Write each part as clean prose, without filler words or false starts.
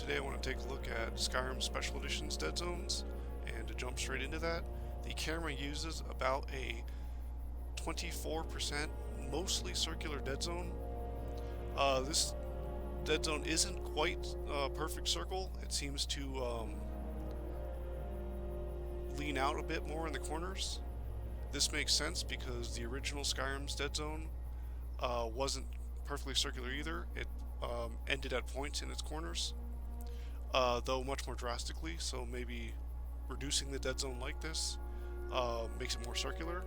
Today I want to take a look at Skyrim Special Edition's Deadzones, and to jump straight into that, the camera uses about a 24% mostly circular dead zone. This dead zone isn't quite a perfect circle. It seems to lean out a bit more in the corners. This makes sense because the original Skyrim's dead zone wasn't perfectly circular either. It ended at points in its corners, though much more drastically, so maybe reducing the dead zone like this makes it more circular.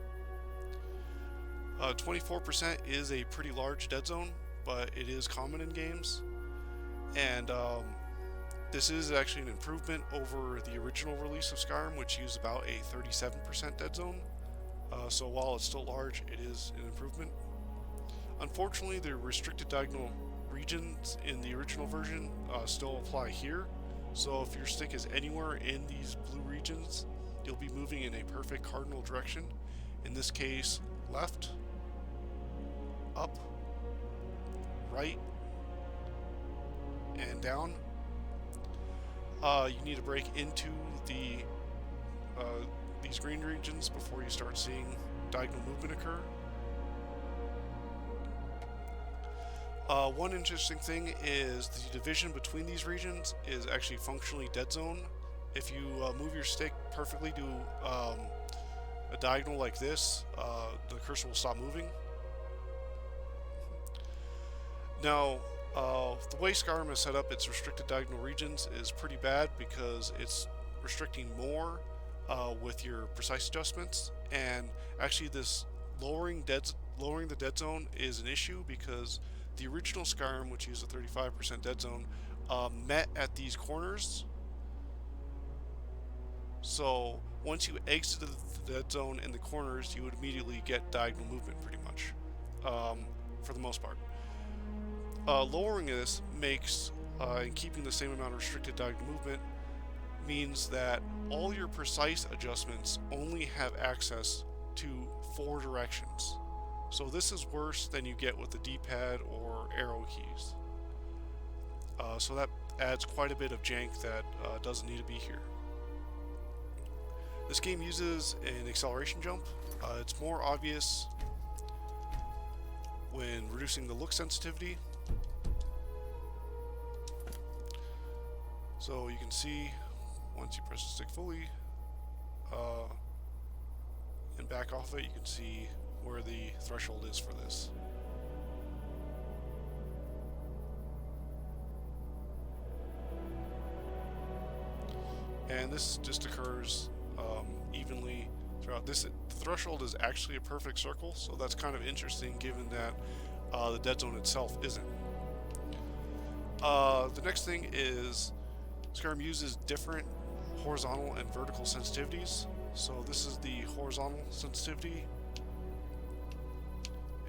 24% is a pretty large dead zone, but it is common in games, and this is actually an improvement over the original release of Skyrim, which used about a 37% dead zone. So while it's still large, it is an improvement. Unfortunately, the restricted diagonal regions in the original version still apply here. So if your stick is anywhere in these blue regions, you'll be moving in a perfect cardinal direction. In this case, left, up, right, and down. You need to break into these green regions before you start seeing diagonal movement occur. One interesting thing is the division between these regions is actually functionally dead zone. If you move your stick perfectly to a diagonal like this, the cursor will stop moving. Now, the way Skyrim is set up, its restricted diagonal regions is pretty bad because it's restricting more with your precise adjustments, and actually this lowering the dead zone is an issue because the original Skyrim, which used a 35% dead zone, met at these corners. So once you exited the dead zone in the corners, you would immediately get diagonal movement pretty much, for the most part. Lowering this makes, and keeping the same amount of restricted diagonal movement, means that all your precise adjustments only have access to 4 directions. So this is worse than you get with the D-pad or arrow keys. So that adds quite a bit of jank that doesn't need to be here. This game uses an acceleration jump. It's more obvious when reducing the look sensitivity. So you can see once you press the stick fully and back off it, you can see where the threshold is for this. And this just occurs evenly throughout. The threshold is actually a perfect circle, so that's kind of interesting given that the dead zone itself isn't. The next thing is Skyrim uses different horizontal and vertical sensitivities. So this is the horizontal sensitivity,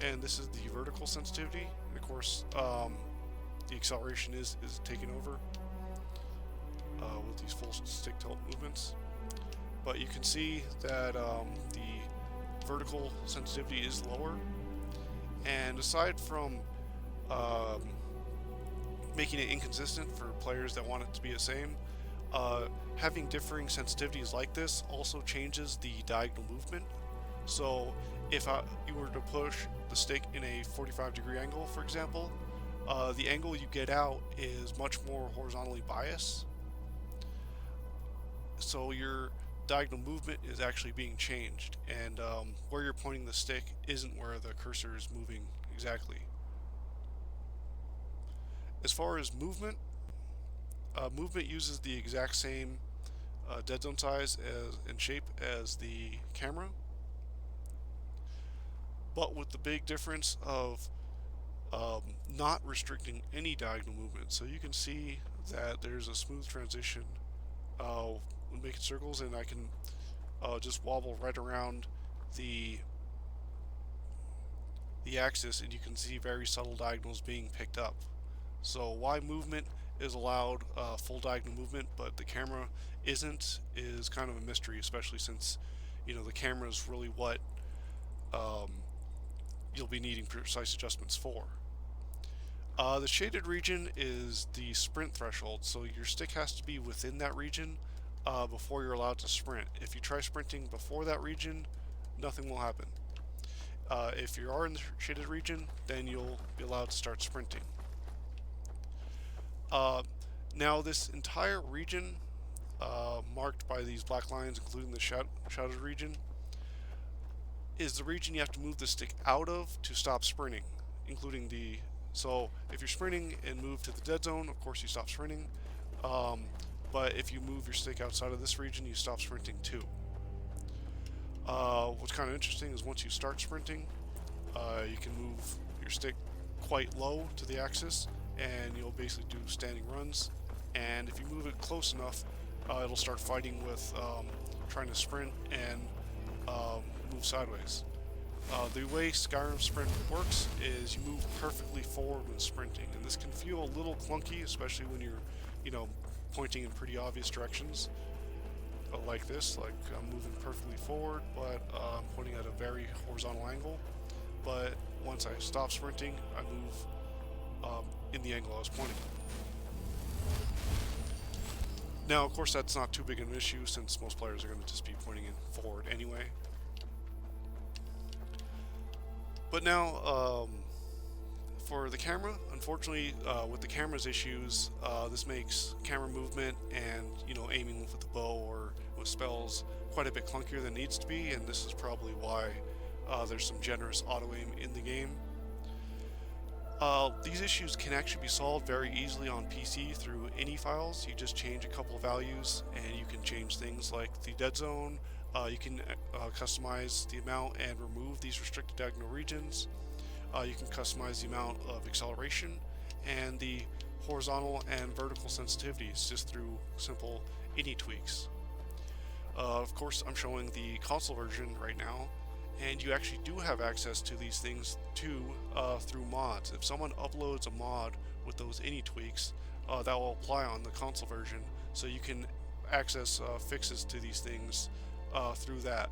and this is the vertical sensitivity. And of course, the acceleration is taken over with these full stick tilt movements. But you can see that the vertical sensitivity is lower, and aside from making it inconsistent for players that want it to be the same, having differing sensitivities like this also changes the diagonal movement. So if you were to push the stick in a 45-degree angle, for example, the angle you get out is much more horizontally biased. So your diagonal movement is actually being changed, and where you're pointing the stick isn't where the cursor is moving exactly. As far as movement, movement uses the exact same dead zone size and shape as the camera, but with the big difference of not restricting any diagonal movement. So you can see that there's a smooth transition when making circles, and I can just wobble right around the axis, and you can see very subtle diagonals being picked up. So why movement is allowed, full diagonal movement, but the camera isn't, is kind of a mystery, especially since, you know, the camera is really what you'll be needing precise adjustments for. The shaded region is the sprint threshold, so your stick has to be within that region before you're allowed to sprint. If you try sprinting before that region, nothing will happen. If you are in the shaded region, then you'll be allowed to start sprinting. Now this entire region, marked by these black lines, including the shadowed region, is the region you have to move the stick out of to stop sprinting, including the... So if you're sprinting and move to the dead zone, of course you stop sprinting. But if you move your stick outside of this region, you stop sprinting too. What's kind of interesting is once you start sprinting, you can move your stick quite low to the axis, and you'll basically do standing runs. And if you move it close enough, it'll start fighting with trying to sprint and move sideways. The way Skyrim sprint works is you move perfectly forward when sprinting, and this can feel a little clunky, especially when you're, pointing in pretty obvious directions. Like this, like I'm moving perfectly forward, but I'm pointing at a very horizontal angle. But once I stop sprinting, I move in the angle I was pointing. Now, of course, that's not too big an issue since most players are going to just be pointing in forward anyway. But now, for the camera, unfortunately, with the camera's issues, this makes camera movement and aiming with the bow or with spells quite a bit clunkier than it needs to be, and this is probably why there's some generous auto aim in the game. These issues can actually be solved very easily on PC through any files. You just change a couple of values, and you can change things like the dead zone. You can customize the amount and remove these restricted diagonal regions. You can customize the amount of acceleration and the horizontal and vertical sensitivities just through simple any tweaks. Of course, I'm showing the console version right now, and you actually do have access to these things too through mods. If someone uploads a mod with those any tweaks, that will apply on the console version, so you can access fixes to these things through that.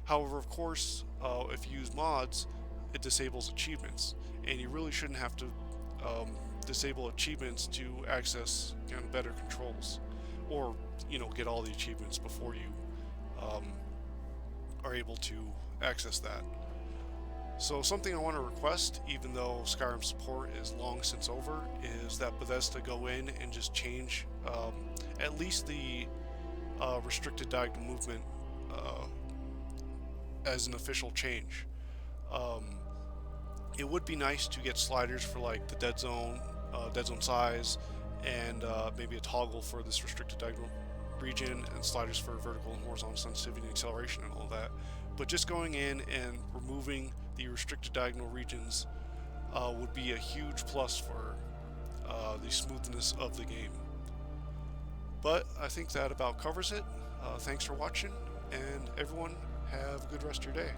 However, of course, if you use mods, it disables achievements, and you really shouldn't have to disable achievements to access better controls, or get all the achievements before you are able to access that. So something I want to request, even though Skyrim support is long since over, is that Bethesda go in and just change at least the restricted diagonal movement as an official change. It would be nice to get sliders for like the dead zone size, and maybe a toggle for this restricted diagonal region, and sliders for vertical and horizontal sensitivity and acceleration and all that. But just going in and removing the restricted diagonal regions would be a huge plus for the smoothness of the game. But I think that about covers it. Thanks for watching, and everyone have a good rest of your day.